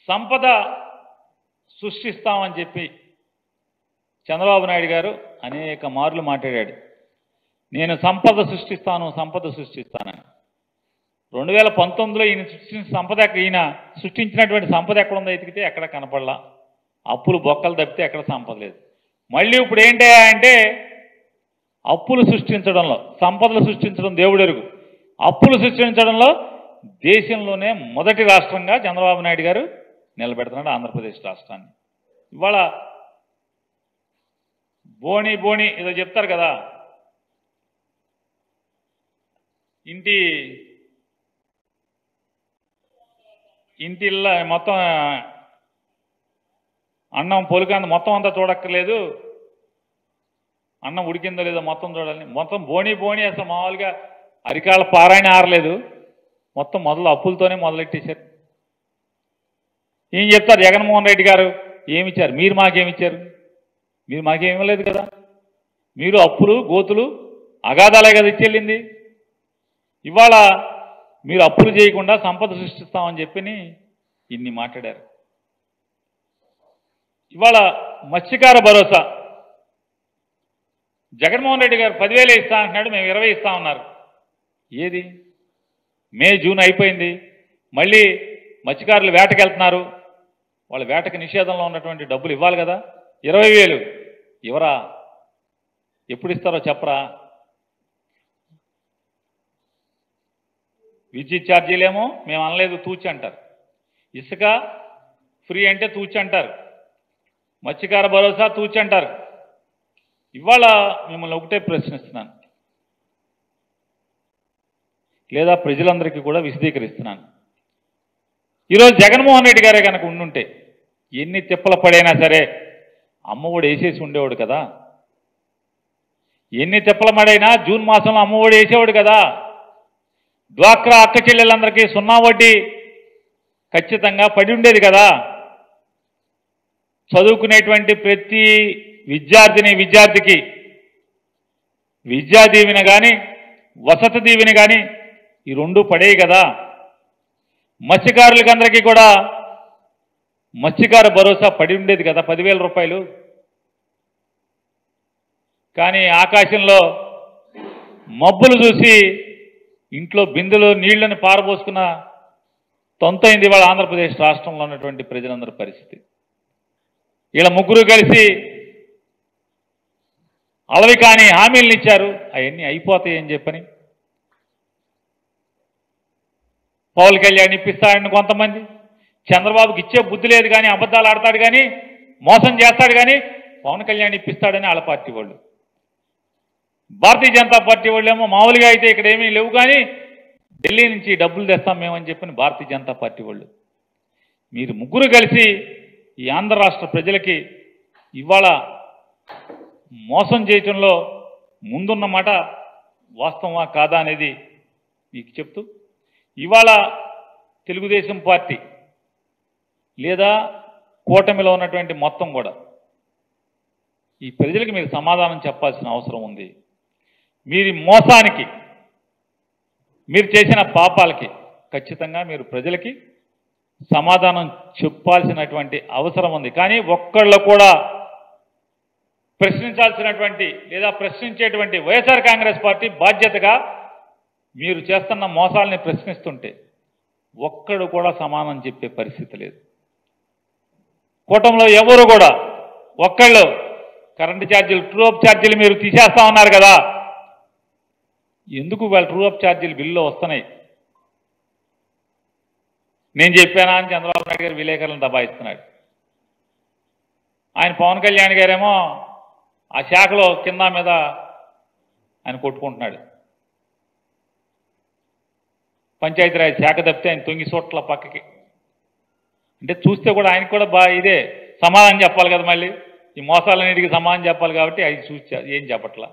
సంపద సృష్టిస్తామని చెప్పి చంద్రబాబు నాయుడు గారు అనేక మార్లు మాట్లాడాడు. నేను సంపద సృష్టిస్తానని 2019లో ఈయన సృష్టించినటువంటి సంపద ఎక్కడుందో ఎతికితే ఎక్కడ కనపడలా. అప్పులు బొక్కలు తప్పితే ఎక్కడ సంపద లేదు. మళ్ళీ ఇప్పుడు ఏంటయ్యా అంటే అప్పులు సృష్టించడంలో, సంపదలు సృష్టించడం దేవుడెరుగు, అప్పులు సృష్టించడంలో దేశంలోనే మొదటి రాష్ట్రంగా చంద్రబాబు నాయుడు గారు నిలబెడుతున్నాడు ఆంధ్రప్రదేశ్ రాష్ట్రాన్ని. ఇవాళ బోణి ఏదో చెప్తారు కదా, ఇంటిల్లా మొత్తం అన్నం పొలికంద మొత్తం అంతా చూడక్కర్లేదు, అన్నం ఉడికిందో లేదో మొత్తం చూడాలని, మొత్తం బోణి అసలు మామూలుగా అరికాళ్ళ పారాయణ ఆరలేదు, మొత్తం మొదలు అప్పులతోనే మొదలెట్టేశారు. ఏం చెప్తారు జగన్మోహన్ రెడ్డి గారు? ఏమిచ్చారు? మీరు మాకేమిచ్చారు? మీరు మాకేమివ్వలేదు కదా. మీరు అప్పులు గోతులు అగాధాలే కదా ఇచ్చెళ్ళింది. ఇవాళ మీరు అప్పులు చేయకుండా సంపద సృష్టిస్తామని చెప్పి ఇన్ని మాట్లాడారు. ఇవాళ మత్స్యకార భరోసా జగన్మోహన్ రెడ్డి గారు 10,000 ఇస్తా అంటున్నాడు, మేము 20 ఇస్తామన్నారు. ఏది? మే జూన్ అయిపోయింది, మళ్ళీ మత్స్యకారులు వేటకి వెళ్తున్నారు, వాళ్ళ వేటకి నిషేధంలో ఉన్నటువంటి డబ్బులు ఇవ్వాలి కదా. 20,000 ఇవరా? ఎప్పుడు ఇస్తారో చెప్పరా? విద్యుత్ ఛార్జీలేమో మేము అనలేదు తూచి అంటారు, ఇసుక ఫ్రీ అంటే తూచి అంటారు, మత్స్యకార భరోసా తూచి అంటారు. ఇవాళ మిమ్మల్ని ఒకటే ప్రశ్నిస్తున్నాను, లేదా ప్రజలందరికీ కూడా విశదీకరిస్తున్నాను. ఈరోజు జగన్మోహన్ రెడ్డి గారే కనుక ఉండుంటే ఎన్ని తిప్పల పడైనా సరే అమ్మఒడి వేసేసి ఉండేవాడు కదా. ఎన్ని తిప్పల పడైనా జూన్ మాసంలో అమ్మఒడి వేసేవాడు కదా. డ్వాక్రా అక్క చెల్లెలందరికీ 0 వడ్డీ ఖచ్చితంగా పడి ఉండేది కదా. చదువుకునేటువంటి ప్రతి విద్యార్థికి విద్యా దీవెన కానీ వసతి దీవెన కానీ ఈ 2 పడేవి కదా. మత్స్యకారులకి అందరికీ కూడా మత్స్యకార భరోసా పడి ఉండేది కదా, 10,000 రూపాయలు. కానీ ఆకాశంలో మబ్బులు చూసి ఇంట్లో బిందెలో నీళ్లను పారబోసుకున్న తొంతైంది ఇవాళ ఆంధ్రప్రదేశ్ రాష్ట్రంలో ఉన్నటువంటి ప్రజలందరి పరిస్థితి. ఇలా ముగ్గురు కలిసి అలవి కాని హామీలను ఇచ్చారు, అవన్నీ అయిపోతాయని చెప్పని. పవన్ కళ్యాణ్ ఇప్పిస్తాడని కొంతమంది, చంద్రబాబుకి ఇచ్చే బుద్ధి లేదు కానీ అబద్ధాలు ఆడతాడు కానీ మోసం చేస్తాడు కానీ పవన్ కళ్యాణ్ ఇప్పిస్తాడని వాళ్ళ పార్టీ వాళ్ళు. భారతీయ జనతా పార్టీ వాళ్ళేమో మామూలుగా అయితే ఇక్కడ ఏమీ లేవు కానీ ఢిల్లీ నుంచి డబ్బులు తెస్తాం మేమని చెప్పని భారతీయ జనతా పార్టీ వాళ్ళు. మీరు ముగ్గురు కలిసి ఈ ఆంధ్ర రాష్ట్ర ప్రజలకి ఇవాళ మోసం చేయటంలో ముందున్నమాట వాస్తవమా కాదా అనేది మీకు చెప్తూ, ఇవాళ తెలుగుదేశం పార్టీ లేదా కూటమిలో ఉన్నటువంటి మొత్తం కూడా ఈ ప్రజలకు మీరు సమాధానం చెప్పాల్సిన అవసరం ఉంది. మీరు మోసానికి, మీరు చేసిన పాపాలకి ఖచ్చితంగా మీరు ప్రజలకి సమాధానం చెప్పాల్సినటువంటి అవసరం ఉంది. కానీ ఒక్కళ్ళు కూడా ప్రశ్నించాల్సినటువంటి లేదా ప్రశ్నించేటువంటి వైఎస్ఆర్ కాంగ్రెస్ పార్టీ బాధ్యతగా మీరు చేస్తున్న మోసాలని ప్రశ్నిస్తుంటే ఒక్కడు కూడా సమాధానం చెప్పే పరిస్థితి లేదు. కూటమిలో ఎవరు కూడా ఒక్కళ్ళు కరెంటు ఛార్జీలు, ట్రూ అప్ ఛార్జీలు మీరు తీసేస్తా ఉన్నారు కదా, ఎందుకు వాళ్ళ ట్రూ అప్ ఛార్జీలు బిల్లులో వస్తున్నాయి? నేను చెప్పానా అని చంద్రబాబు నాయుడు గారు విలేకరులను దబాయిస్తున్నాడు. ఆయన పవన్ కళ్యాణ్ గారేమో ఆ శాఖలో కింద మీద ఆయన కొట్టుకుంటున్నాడు. పంచాయతీరాజ్ శాఖ తప్పితే ఆయన తొంగి సోట్ల పక్కకి. అంటే చూస్తే కూడా ఆయనకు కూడా ఇదే సమాధానం చెప్పాలి కదా, మళ్ళీ ఈ మోసాలన్నిటికీ సమాధానం చెప్పాలి కాబట్టి అది చూసి ఏం చెప్పట్లా.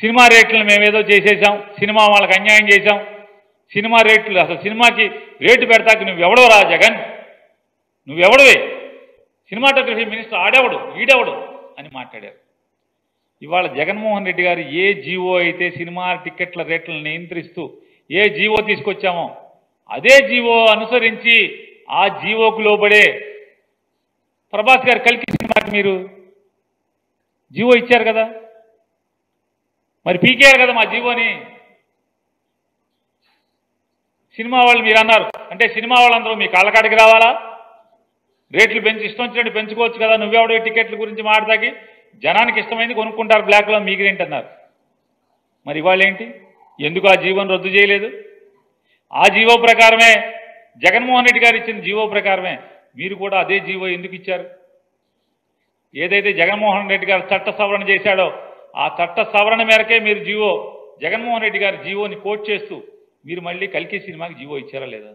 సినిమా రేట్లను మేమేదో చేసేసాం, సినిమా వాళ్ళకి అన్యాయం చేశాం, సినిమా రేట్లు అసలు సినిమాకి రేటు పెడతాకి నువ్వెవడవరా జగన్, నువ్వెవడవే, సినిమాటోగ్రఫీ మినిస్టర్ ఆడెవడు ఈడెవడు అని మాట్లాడారు. ఇవాళ జగన్మోహన్ రెడ్డి గారు ఏ జీవో అయితే సినిమా టికెట్ల రేట్లను నియంత్రిస్తూ ఏ జీవో తీసుకొచ్చామో అదే జీవో అనుసరించి ఆ జీవోకు లోబడే ప్రభాస్ గారు కల్కి సినిమాకి మీరు జీవో ఇచ్చారు కదా, మరి పీకేయారు కదా మా జీవోని. సినిమా వాళ్ళు మీరు అన్నారు అంటే సినిమా వాళ్ళందరూ మీ కాళ్ళకాడికి రావాలా? రేట్లు పెంచి ఇష్టం వచ్చినట్టు పెంచుకోవచ్చు కదా, నువ్వెవడో టికెట్ల గురించి మాట్లాడి జనానికి ఇష్టమైంది కొనుక్కుంటారు బ్లాక్లో మీరేంటన్నారు. మరి ఇవాళ ఏంటి, ఎందుకు ఆ జీవోని రద్దు చేయలేదు? ఆ జీవో ప్రకారమే జగన్మోహన్ రెడ్డి గారు ఇచ్చిన జీవో ప్రకారమే మీరు కూడా అదే జీవో ఎందుకు ఇచ్చారు? ఏదైతే జగన్మోహన్ రెడ్డి గారు చట్ట సవరణ చేశాడో ఆ చట్ట సవరణ మేరకే మీరు జీవో జగన్మోహన్ రెడ్డి గారి జీవోని కోట్ చేస్తూ మీరు మళ్ళీ కల్కి సినిమాకి జీవో ఇచ్చారా లేదా?